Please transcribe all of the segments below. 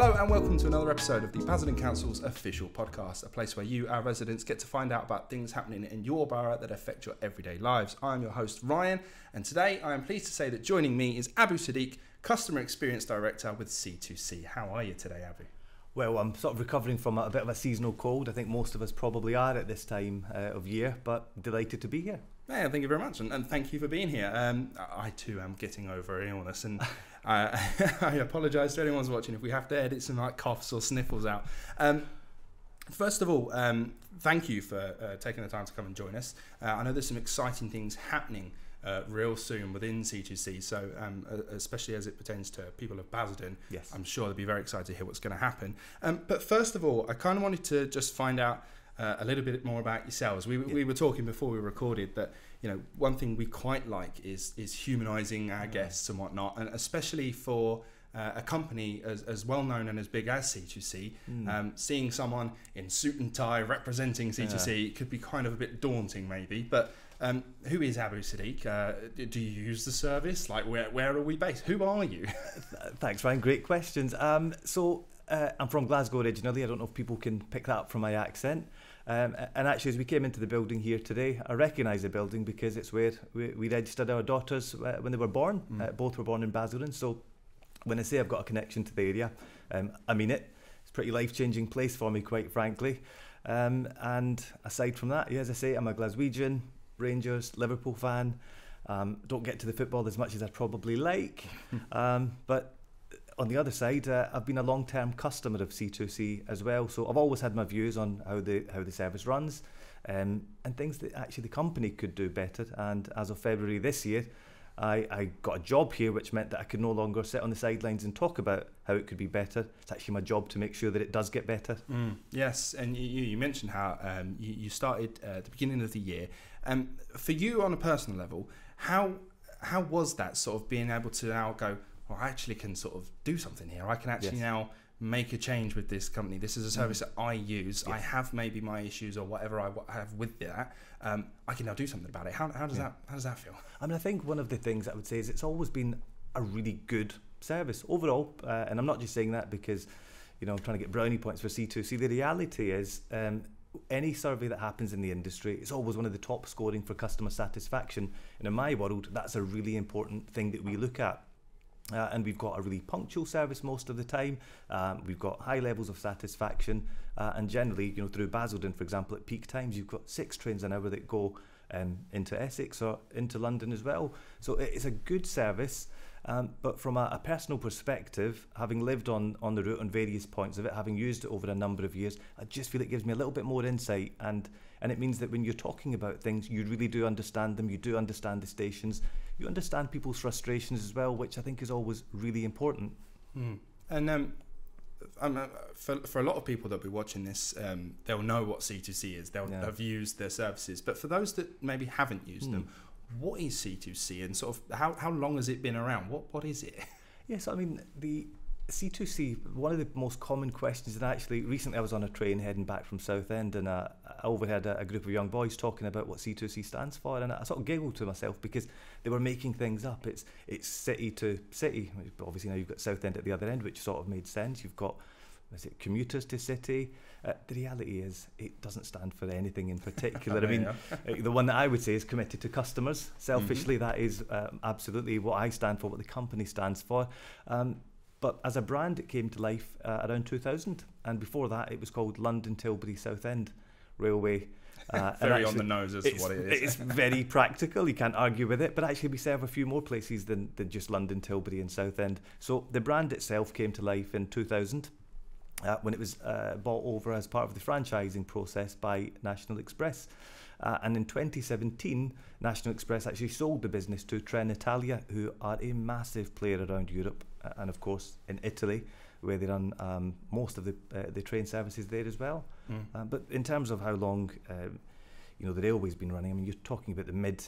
Hello and welcome to another episode of the Basildon Council's official podcast, a place where you, our residents, get to find out about things happening in your borough that affect your everyday lives. I'm your host, Ryan, and today I am pleased to say that joining me is Abu Siddeeq, Customer Experience Director with C2c. How are you today, Abu? Well, I'm sort of recovering from a bit of a seasonal cold. I think most of us probably are at this time of year, but delighted to be here. Yeah, thank you very much, and thank you for being here. I too am getting over illness, and I apologise to anyone who's watching if we have to edit some like coughs or sniffles out. First of all, thank you for taking the time to come and join us. I know there's some exciting things happening real soon within C2c, so especially as it pertains to people of Basildon. Yes. I'm sure they'll be very excited to hear what's going to happen. But first of all, I kind of wanted to just find out a little bit more about yourselves. We were talking before we recorded that, you know, one thing we quite like is humanising our guests and whatnot, and especially for a company as well known and as big as C2c, seeing someone in suit and tie representing C2c could be kind of a bit daunting maybe, but who is Abu Siddeeq? Do you use the service? Like, where are we based? Who are you? Thanks, Ryan. Great questions. So I'm from Glasgow originally. I don't know if people can pick that up from my accent. And actually, as we came into the building here today, I recognise the building because it's where we registered our daughters when they were born. Both were born in Basildon. So when I say I've got a connection to the area, I mean it. It's a pretty life-changing place for me, quite frankly. And aside from that, yeah, as I say, I'm a Glaswegian, Rangers, Liverpool fan. Don't get to the football as much as I'd probably like. But on the other side, I've been a long-term customer of C2c as well. So I've always had my views on how the service runs and things that actually the company could do better. And as of February this year, I got a job here, which meant that I could no longer sit on the sidelines and talk about how it could be better. It's actually my job to make sure that it does get better. Yes, and you mentioned how you started at the beginning of the year. For you on a personal level, how was that sort of being able to now go, well, I actually can sort of do something here. I can actually now make a change with this company. This is a service that I use. I have maybe my issues or whatever I have with that. I can now do something about it. How does that feel? I mean, I think one of the things I would say is it's always been a really good service overall. And I'm not just saying that because, you know, I'm trying to get brownie points for C2c. The reality is any survey that happens in the industry, it's always one of the top scoring for customer satisfaction. And in my world, that's a really important thing that we look at. And we've got a really punctual service most of the time. We've got high levels of satisfaction, and generally, you know, through Basildon, for example, at peak times, you've got 6 trains an hour that go into Essex or into London as well. So it's a good service, but from a personal perspective, having lived on the route on various points of it, having used it over a number of years, I just feel it gives me a little bit more insight, and it means that when you're talking about things, you really do understand them, you do understand the stations, you understand people's frustrations as well, which I think is always really important. And for a lot of people that'll be watching this, they'll know what C2c is, they'll have used their services, but for those that maybe haven't used them, what is C2c and sort of how long has it been around? What is it? Yes, I mean, the C2c, one of the most common questions, and actually recently I was on a train heading back from Southend, and I overheard a group of young boys talking about what C2c stands for, and I sort of giggled to myself because they were making things up. It's city to city. Obviously now you've got Southend at the other end, which sort of made sense. You've got, is it commuters to city? The reality is it doesn't stand for anything in particular. I mean, the one that I would say is committed to customers. Selfishly, that is absolutely what I stand for, what the company stands for. But as a brand, it came to life around 2000, and before that, it was called London Tilbury Southend Railway. Very on the nose as to what it is. It's very practical, you can't argue with it, but actually we serve a few more places than just London Tilbury and Southend. So the brand itself came to life in 2000 when it was bought over as part of the franchising process by National Express. And in 2017, National Express actually sold the business to Trenitalia, who are a massive player around Europe, and of course in Italy, where they run most of the train services there as well. But in terms of how long you know, the railway's been running, I mean, you're talking about the mid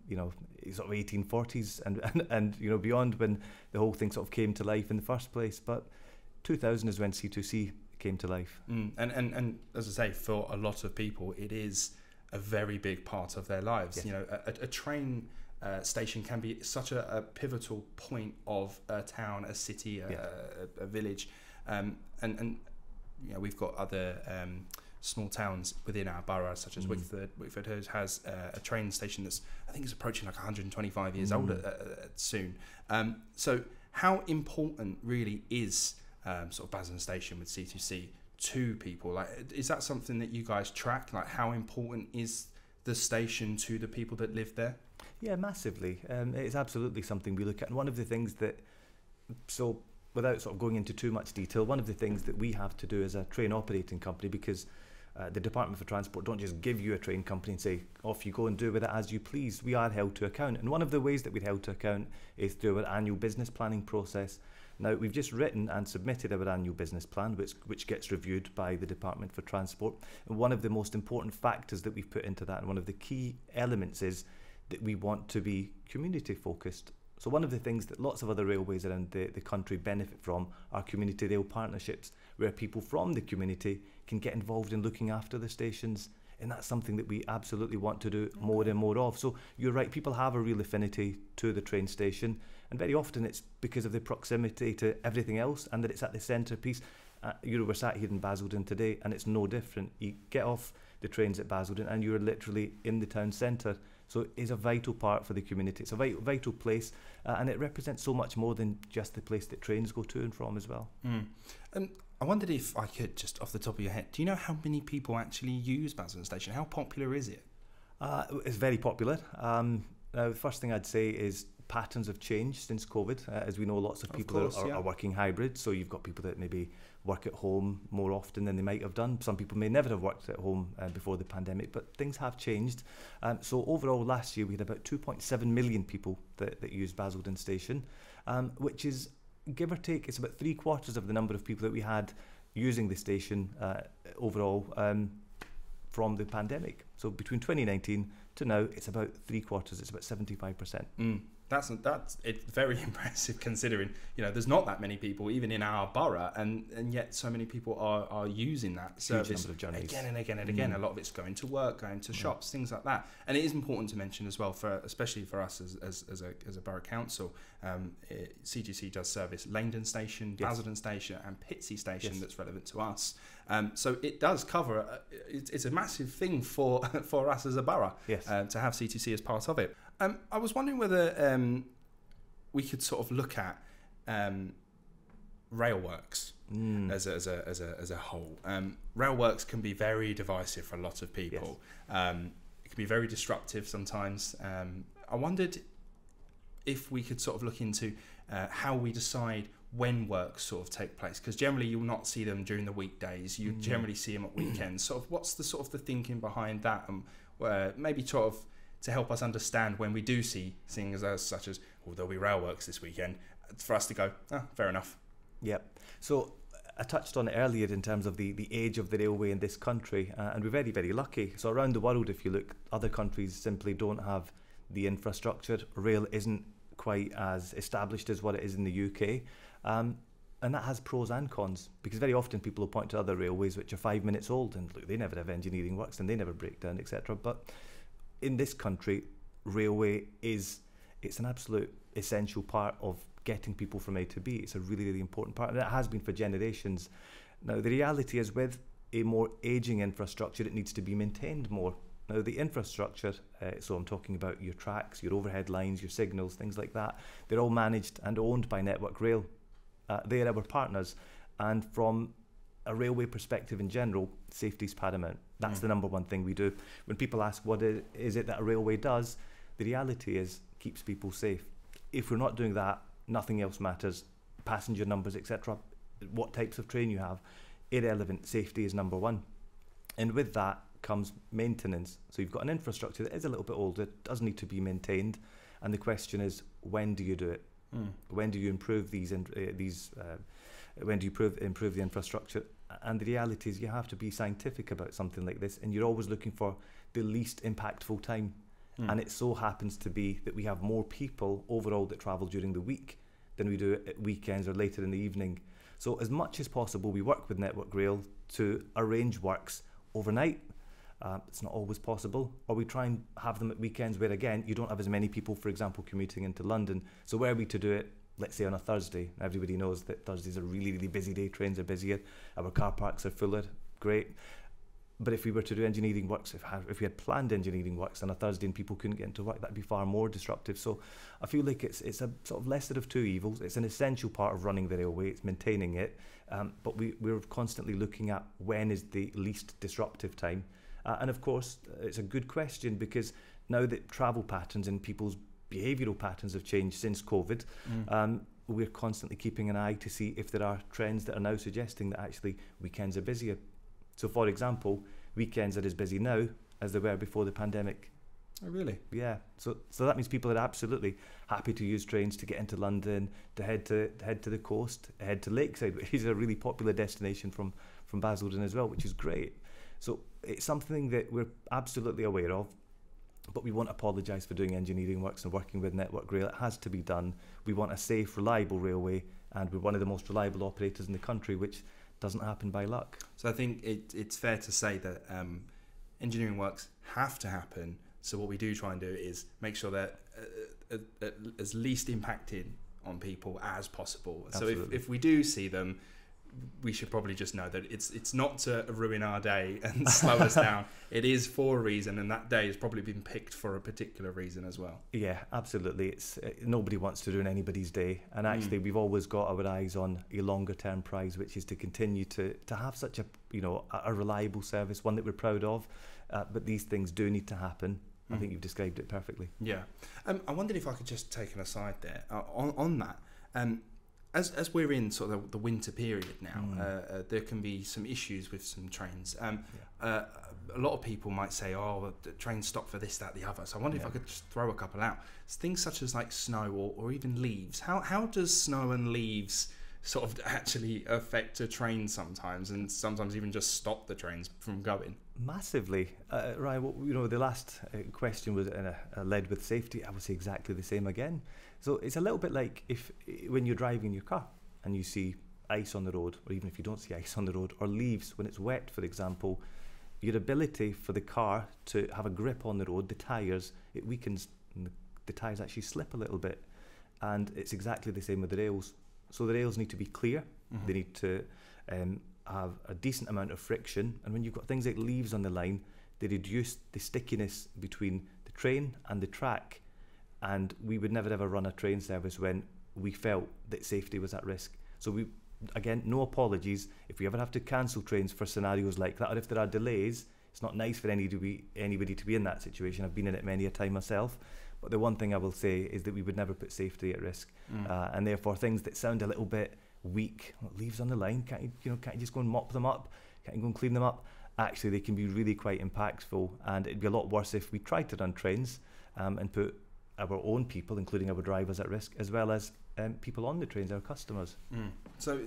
you know, sort of 1840s and you know, beyond, when the whole thing sort of came to life in the first place. But 2000 is when C2c came to life. And as I say, for a lot of people, it is a very big part of their lives. Yes. You know, a train station can be such a pivotal point of a town, a city, a village. And you know, we've got other small towns within our borough, such as Wickford. Wickford has a train station that's, I think, is approaching like 125 years old soon. So how important really is sort of Basildon Station with C2C to people? Like, is that something that you guys track? Like, how important is the station to the people that live there? Yeah, massively. It's absolutely something we look at. And one of the things that, so without sort of going into too much detail, one of the things that we have to do as a train operating company, because the Department for Transport don't just give you a train company and say, off you go and do with it as you please. We are held to account. And one of the ways that we're held to account is through our annual business planning process. Now, we've just written and submitted our annual business plan, which gets reviewed by the Department for Transport. And one of the most important factors that we've put into that, and one of the key elements, is that we want to be community focused. So one of the things that lots of other railways around the country benefit from are community rail partnerships, where people from the community can get involved in looking after the stations. And that's something that we absolutely want to do more and more of. So you're right, people have a real affinity to the train station, and very often it's because of the proximity to everything else and that it's at the centrepiece. You know, we're sat here in Basildon today and it's no different. You get off the trains at Basildon and you're literally in the town centre. So it's a vital part for the community. It's a vital place, and it represents so much more than just the place that trains go to and from as well. And I wondered if I could, just off the top of your head, do you know how many people actually use Basildon Station? How popular is it? It's very popular. Now, the first thing I'd say is patterns have changed since COVID. As we know, lots of people are working hybrid. So you've got people that maybe work at home more often than they might have done. Some people may never have worked at home before the pandemic, but things have changed. So overall, last year we had about 2.7 million people that used Basildon Station, which is, give or take, it's about 3/4 of the number of people that we had using the station overall from the pandemic. So between 2019 to now, it's about 3/4. It's about 75%. That's it's very impressive, considering, you know, there's not that many people even in our borough, and yet so many people are using that service again and again and again. A lot of it's going to work, going to shops, things like that. And it is important to mention as well, especially for us as a borough council, c2c does service Langdon Station, Basildon Station and Pitsea Station. That's relevant to us. So it does cover, it's a massive thing for us as a borough to have C2C as part of it. I was wondering whether we could sort of look at railworks as a whole. Railworks can be very divisive for a lot of people. It can be very disruptive sometimes. I wondered if we could sort of look into how we decide when works sort of take place, because generally you'll not see them during the weekdays. You generally see them at weekends. Sort of what's the sort of the thinking behind that, and maybe sort of to help us understand when we do see things such as, oh, there'll be railworks this weekend, for us to go, fair enough. Yep. So I touched on it earlier in terms of the age of the railway in this country, and we're very, very lucky. So around the world, if you look, other countries simply don't have the infrastructure. Rail isn't quite as established as what it is in the UK. And that has pros and cons, because very often people will point to other railways which are 5 minutes old and look, they never have engineering works and they never break down, etc. But in this country, railway it's an absolute essential part of getting people from A to B. It's a really, really important part, and it has been for generations. Now, the reality is, with a more ageing infrastructure, it needs to be maintained more. Now, the infrastructure, so I'm talking about your tracks, your overhead lines, your signals, things like that, they're all managed and owned by Network Rail. They are our partners, and from a railway perspective in general, safety is paramount. That's the number one thing we do. When people ask what is it that a railway does, the reality is keeps people safe. If we're not doing that, nothing else matters. Passenger numbers, etc., what types of train you have, irrelevant. Safety is number one. And with that comes maintenance. So you've got an infrastructure that is a little bit older, does need to be maintained, and the question is, when do you do it? When do you improve when do you improve the infrastructure? And the reality is, you have to be scientific about something like this, and you're always looking for the least impactful time. And it so happens to be that we have more people overall that travel during the week than we do at weekends or later in the evening. So as much as possible, we work with Network Rail to arrange works overnight. It's not always possible, or we try and have them at weekends where, again, you don't have as many people, for example, commuting into London. So were we to do it let's say on a Thursday. Everybody knows that Thursday's a really, really busy day. Trains are busier. Our car parks are fuller. Great. But if we were to do engineering works, if we had planned engineering works on a Thursday and people couldn't get into work, that'd be far more disruptive. So I feel like it's a sort of lesser of two evils. It's an essential part of running the railway. It's maintaining it. But we're constantly looking at when is the least disruptive time. And of course, it's a good question, because now that travel patterns and people's behavioural patterns have changed since COVID, we're constantly keeping an eye to see if there are trends that are now suggesting that actually weekends are busier. So, for example, weekends are as busy now as they were before the pandemic. Oh, really? Yeah. So that means people are absolutely happy to use trains to get into London, to head to the coast, head to Lakeside, which is a really popular destination from Basildon as well, which is great. So it's something that we're absolutely aware of, but we won't apologise for doing engineering works and working with Network Rail. It has to be done. We want a safe, reliable railway, and we're one of the most reliable operators in the country, which doesn't happen by luck. So I think it's fair to say that engineering works have to happen. So what we do try and do is make sure that as least impacted on people as possible. Absolutely. So if we do see them, we should probably just know that it's not to ruin our day and slow us down. It is for a reason, and that day has probably been picked for a particular reason as well. Yeah, absolutely. It's nobody wants to ruin anybody's day, and actually we've always got our eyes on a longer term prize, which is to continue to have such a reliable service, one that we're proud of. But these things do need to happen. I think you've described it perfectly. Yeah. I wondered if I could just take an aside there on that. As we're in sort of the winter period now, there can be some issues with some trains. A lot of people might say, oh, the trains stop for this, that, the other. So I wonder if I could just throw a couple out. Things such as like snow or even leaves. How does snow and leaves sort of actually affect a train sometimes, and sometimes even just stop the trains from going? Massively. Ryan, well, the last question was led with safety. I would say exactly the same again. So it's a little bit like when you're driving your car and you see ice on the road, or even if you don't see ice on the road, or leaves when it's wet, for example, your ability for the car to have a grip on the road, the tyres, it weakens, and the tyres actually slip a little bit. And it's exactly the same with the rails. So the rails need to be clear. They need to have a decent amount of friction, and when you've got things like leaves on the line, they reduce the stickiness between the train and the track. And we would never ever run a train service when we felt that safety was at risk. So we, again, no apologies if we ever have to cancel trains for scenarios like that, or if there are delays. It's not nice for anybody to be in that situation. I've been in it many a time myself. But the one thing I will say is that we would never put safety at risk. And therefore things that sound a little bit weak, leaves on the line, can't you just go and mop them up? Can't you go and clean them up? Actually, they can be really quite impactful, and it'd be a lot worse if we tried to run trains and put our own people, including our drivers, at risk, as well as people on the trains, our customers. So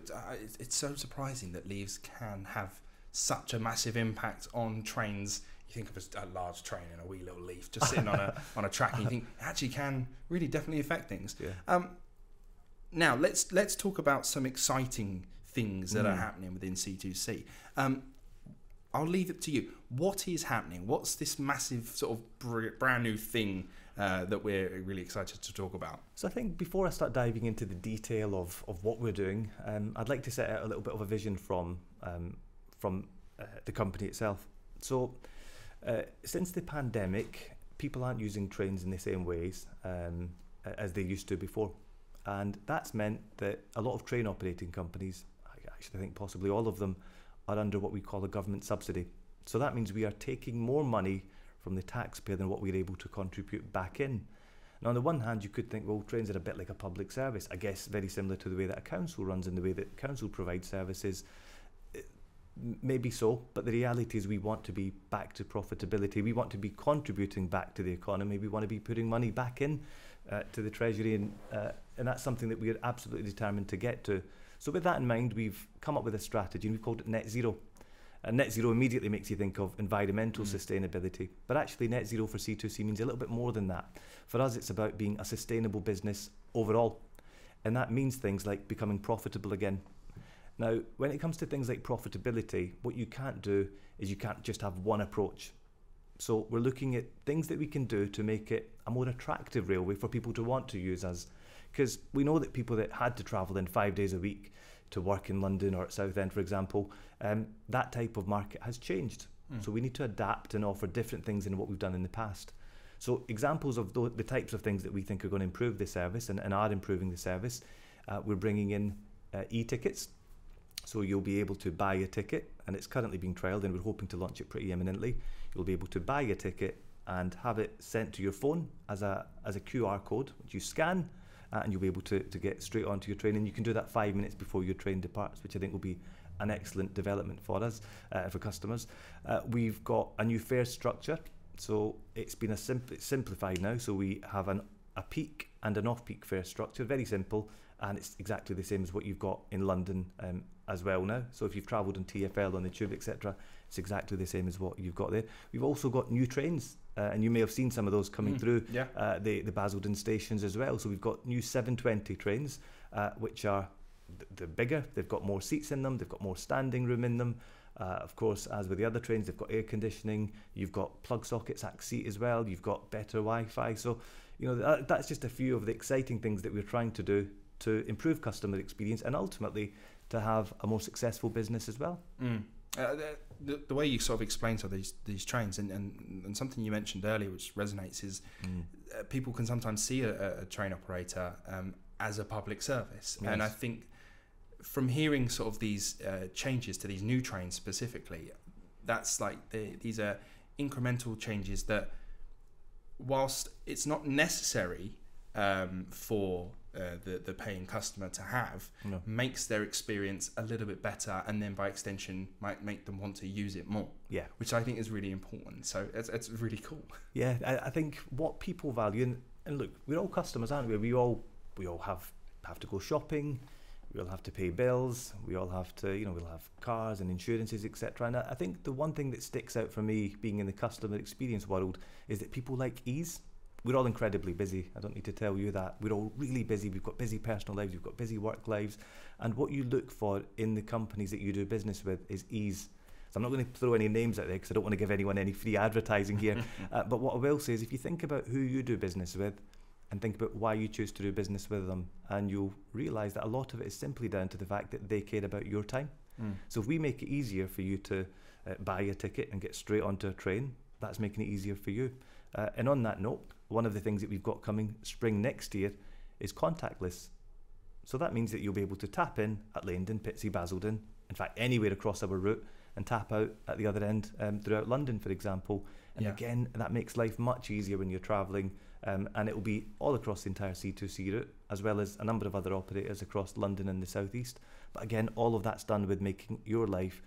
it's so surprising that leaves can have such a massive impact on trains. You think of a large train and a wee little leaf just sitting on a track, and you think it actually can really definitely affect things. Yeah. Now let's talk about some exciting things that are happening within C2C. I'll leave it to you. What is happening? What's this massive sort of brand new thing that we're really excited to talk about? So I think before I start diving into the detail of what we're doing, I'd like to set out a little bit of a vision from the company itself. So since the pandemic, people aren't using trains in the same ways as they used to before. And that's meant that a lot of train operating companies, I actually think possibly all of them, are under what we call a government subsidy. So that means we are taking more money from the taxpayer than what we're able to contribute back in. Now, on the one hand, you could think, well, trains are a bit like a public service. I guess very similar to the way that a council runs and the way that council provides services. Maybe so, but the reality is we want to be back to profitability. We want to be contributing back to the economy. We want to be putting money back in to the Treasury, and that's something that we are absolutely determined to get to. So with that in mind, we've come up with a strategy, and we've called it Net Zero. And Net Zero immediately makes you think of environmental sustainability, but actually Net Zero for C2C means a little bit more than that. For us, it's about being a sustainable business overall, and that means things like becoming profitable again. Now, when it comes to things like profitability, what you can't do is you can't just have one approach. So we're looking at things that we can do to make it a more attractive railway for people to want to use us. Because we know that people that had to travel in 5 days a week to work in London or at Southend, for example, that type of market has changed. So we need to adapt and offer different things than what we've done in the past. So examples of the types of things that we think are going to improve the service and are improving the service, we're bringing in e-tickets. So you'll be able to buy a ticket, and it's currently being trialled, and we're hoping to launch it pretty imminently. You'll be able to buy a ticket and have it sent to your phone as a QR code, which you scan, and you'll be able to get straight onto your train. And you can do that 5 minutes before your train departs, which I think will be an excellent development for us, for customers. We've got a new fare structure. So it's been simplified now. So we have a peak and an off-peak fare structure, very simple, and it's exactly the same as what you've got in London as well now. So if you've travelled on TfL, on the Tube, etc., it's exactly the same as what you've got there. We've also got new trains, and you may have seen some of those coming through the Basildon stations as well. So we've got new 720 trains, which are the bigger. They've got more seats in them. They've got more standing room in them. Of course, as with the other trains, they've got air conditioning. You've got plug sockets at seat as well. You've got better Wi-Fi. So, you know, that's just a few of the exciting things that we're trying to do to improve customer experience and ultimately to have a more successful business as well. The way you sort of explain to these trains and something you mentioned earlier which resonates is people can sometimes see a train operator as a public service. Yes. And I think from hearing sort of these changes to these new trains specifically, that's like these are incremental changes that, whilst it's not necessary for the paying customer to have, makes their experience a little bit better, and then by extension might make them want to use it more. Yeah, which I think is really important. So it's really cool. Yeah, I think what people value, and look, we're all customers, aren't we? We all have to go shopping. We all have to pay bills. We all have to, we'll have cars and insurances, etc. And I think the one thing that sticks out for me, being in the customer experience world, is that people like ease. We're all incredibly busy. I don't need to tell you that. We're all really busy. We've got busy personal lives. We've got busy work lives. And what you look for in the companies that you do business with is ease. So I'm not going to throw any names out there because I don't want to give anyone any free advertising here. But what I will say is, if you think about who you do business with and think about why you choose to do business with them, and you'll realise that a lot of it is simply down to the fact that they care about your time. So if we make it easier for you to buy a ticket and get straight onto a train, that's making it easier for you. And on that note, one of the things that we've got coming spring next year is contactless. So that means that you'll be able to tap in at Leindon, Pitsea, Basildon, in fact anywhere across our route, and tap out at the other end throughout London, for example. And again, that makes life much easier when you're travelling, and it will be all across the entire C2C route, as well as a number of other operators across London and the southeast. But again, all of that's done with making your life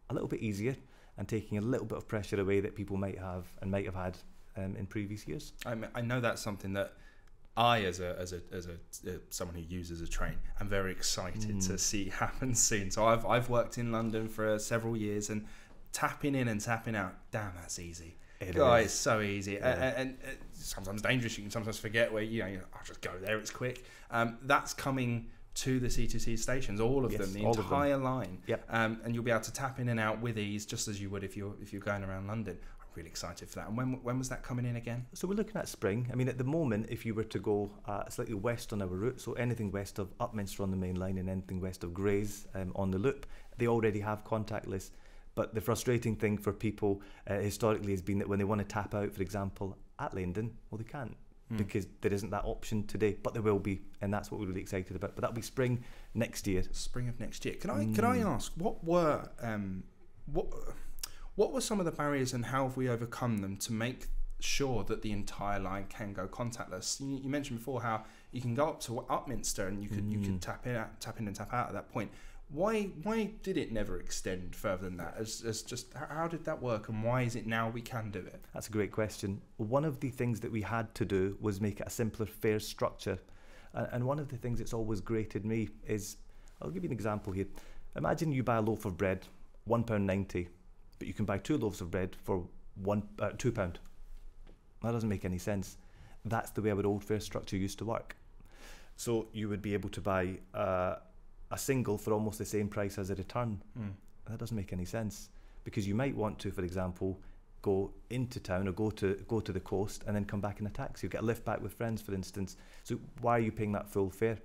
a little bit easier and taking a little bit of pressure away that people might have had in previous years. I know that's something that I, as someone who uses a train, am very excited to see happen soon. So I've worked in London for several years, and tapping in and tapping out, damn, that's easy. It's so easy, and sometimes dangerous. You can sometimes forget where I'll just go there. It's quick. That's coming to the C2C stations, all of them, the entire line. Yep. And you'll be able to tap in and out with ease, just as you would if you're going around London. Really excited for that. And when was that coming in again? So we're looking at spring. I mean, at the moment, if you were to go slightly west on our route, so anything west of Upminster on the main line and anything west of Grays on the loop, they already have contactless. But the frustrating thing for people historically has been that when they want to tap out, for example, at Leindon, well, they can't because there isn't that option today, but there will be, and that's what we're really excited about. But that'll be spring next year. Spring of next year. Can I ask, what were some of the barriers, and how have we overcome them to make sure that the entire line can go contactless? You mentioned before how you can go up to Upminster and you could tap in and tap out at that point. Why did it never extend further than that? As just how did that work, and why is it now we can do it? That's a great question. One of the things that we had to do was make it a simpler fare structure, and one of the things that's always grated me is, I'll give you an example here. Imagine you buy a loaf of bread, £1.90. But you can buy 2 loaves of bread for £2. That doesn't make any sense. That's the way our old fare structure used to work. So you would be able to buy a single for almost the same price as a return. That doesn't make any sense, because you might want to, for example, go into town or go to the coast and then come back in a taxi, or get a lift back with friends, for instance. So why are you paying that full fare?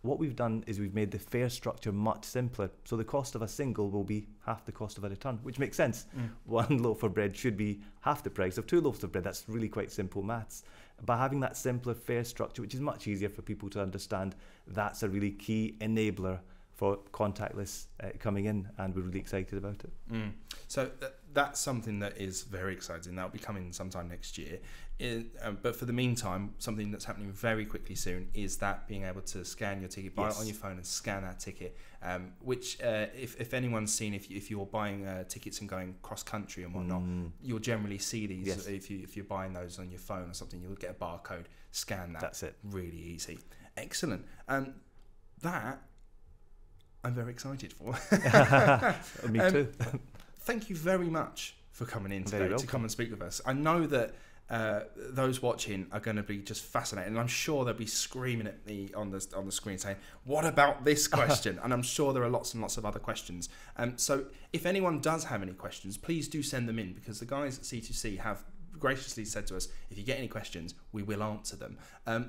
What we've done is we've made the fare structure much simpler. So the cost of a single will be half the cost of a return, which makes sense. One loaf of bread should be half the price of 2 loaves of bread. That's really quite simple maths. By having that simpler fare structure, which is much easier for people to understand, that's a really key enabler for contactless coming in, and we're really excited about it. So that's something that is very exciting. That'll be coming sometime next year. But for the meantime, something that's happening very quickly soon is that being able to scan your ticket, buy it on your phone and scan that ticket, which if anyone's seen, if you're buying tickets and going cross country and whatnot, you'll generally see these. Yes. If you're buying those on your phone or something, you'll get a barcode, scan that. That's it. Really easy. Excellent. That I'm very excited for. Me too. Thank you very much for coming in today to come and speak with us. I know that those watching are going to be just fascinated, and I'm sure they'll be screaming at me on the screen saying, "What about this question?" And I'm sure there are lots and lots of other questions. So if anyone does have any questions, please do send them in, because the guys at C2C have graciously said to us, if you get any questions, we will answer them.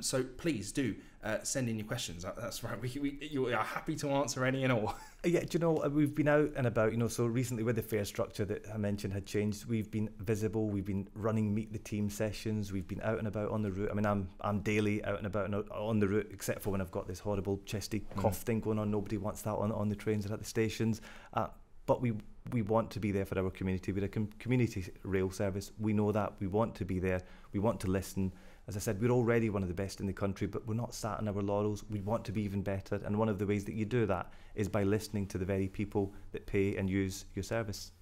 So please do send in your questions. That's right. You are happy to answer any and all. Yeah, do you know, we've been out and about, so recently with the fare structure that I mentioned had changed, we've been visible, we've been running meet the team sessions, we've been out and about on the route. I mean, I'm daily out and about on the route, except for when I've got this horrible chesty cough thing going on. Nobody wants that on the trains and at the stations. But we want to be there for our community. We're a community rail service. We know that. We want to be there. We want to listen. As I said, we're already one of the best in the country, but we're not sat on our laurels. We want to be even better. And one of the ways that you do that is by listening to the very people that pay and use your service.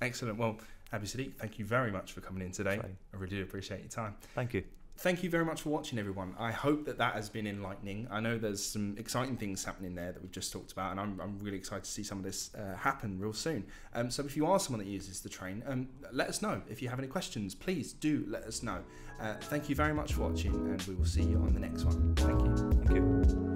Excellent. Well, Abu Siddeeq, thank you very much for coming in today. I really do appreciate your time. Thank you. Thank you very much for watching, everyone. I hope that has been enlightening. I know there's some exciting things happening there that we've just talked about, and I'm really excited to see some of this happen real soon. So if you are someone that uses the train, let us know. If you have any questions, please do let us know. Thank you very much for watching, and we will see you on the next one. Thank you. Thank you.